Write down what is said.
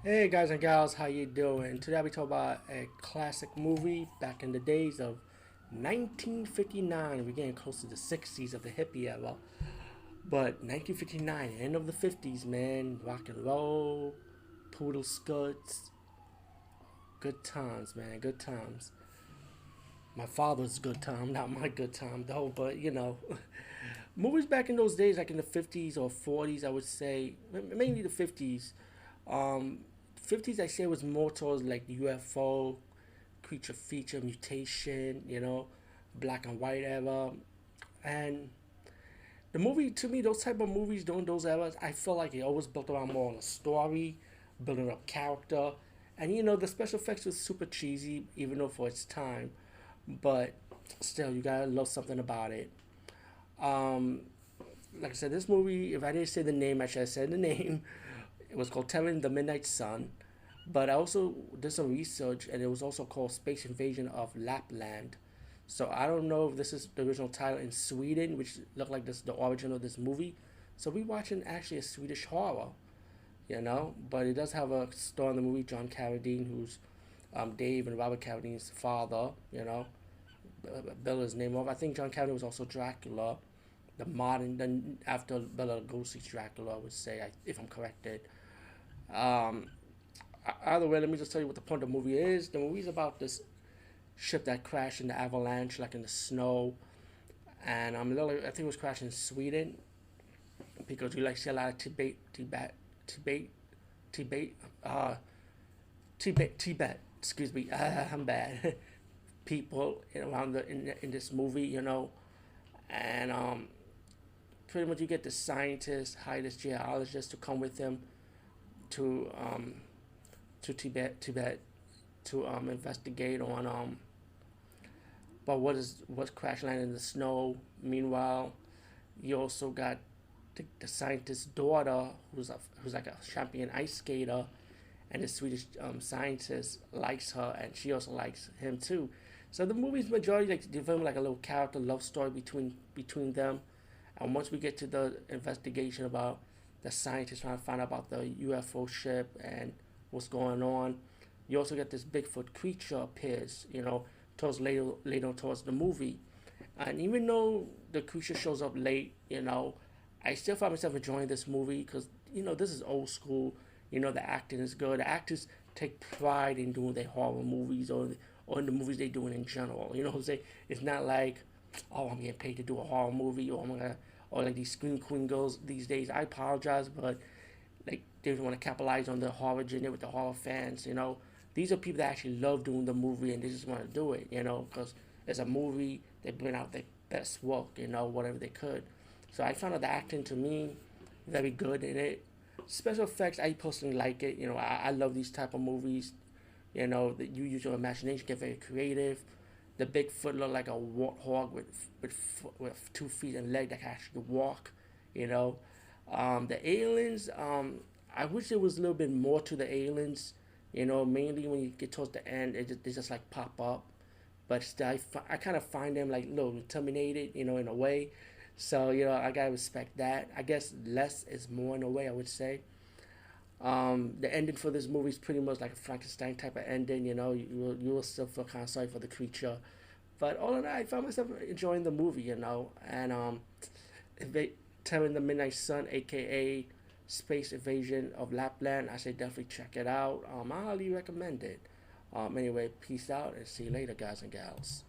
Hey guys and gals, how you doing? Today we talk about a classic movie back in the days of 1959. We're getting close to the 60s of the hippie era. But 1959, end of the 50s, man. Rock and roll, poodle skirts. Good times, man. Good times. My father's good time, not my good time, though. But, movies back in those days, like in the 50s or 40s, I would say, mainly the 50s. Um, 50s, I say, was more towards like UFO, creature feature, mutation, black and white era. And the movie, to me, those type of movies during those eras, I feel like it always built around more on a story, building up character. And, the special effects was super cheesy, even though for its time. But still, you gotta love something about it. Um, like I said, this movie, if I didn't say the name, I should have said the name. It was called Telling the Midnight Sun. But I also did some research, and it was also called Space Invasion of Lapland. So I don't know if this is the original title in Sweden, which looked like this the origin of this movie. So we watching actually a Swedish horror, But it does have a star in the movie, John Carradine, who's Dave and Robert Carradine's father, Bella's name off. I think John Carradine was also Dracula, the modern, then after Bela Lugosi's Dracula, I would say, if I'm corrected. Um, Either way, let me just tell you what the point of the movie is. The movie is about this ship that crashed in the avalanche, like in the snow, and I think it was crashed in Sweden because you like see a lot of Tibet, Tibet, uh, Tibet. Excuse me, I'm bad. People around in this movie, and pretty much you get the scientists, hire this geologist to come with them to Tibet to investigate on but what's crash landing in the snow. Meanwhile, you also got the scientist's daughter who's like a champion ice skater, and the Swedish scientist likes her, and she also likes him too. So the movie's majority like developing like a little character love story between them, and once we get to the investigation about the scientists trying to find out about the UFO ship and what's going on, you also get this Bigfoot creature appears, towards later towards the movie. And even though the creature shows up late, I still find myself enjoying this movie because this is old school. The acting is good. The actors take pride in doing their horror movies or in the movies they're doing in general. You know what I'm saying? It's not like, oh, I'm getting paid to do a horror movie, or like these scream queen girls these days. I apologize, but like they want to capitalize on the horror genre with the horror fans. These are people that actually love doing the movie and they just want to do it. Because it's a movie. They bring out their best work. Whatever they could. So I found out the acting to me very good in it. Special effects, I personally like it. I love these type of movies. That you use your imagination, get very creative. The Bigfoot looked like a warthog with 2 feet and leg that can actually walk. You know, the aliens. I wish there was a little bit more to the aliens. Mainly when you get towards the end, they just like pop up. But still, I kind of find them like a little intimidated. In a way. So I gotta respect that. I guess less is more in a way. I would say. The ending for this movie is pretty much like a Frankenstein type of ending. You will still feel kind of sorry for the creature, but all in all, I found myself enjoying the movie. And Telling the Midnight Sun, aka Space Invasion of Lapland, I say definitely check it out. I highly recommend it. Anyway, peace out and see you later, guys and gals.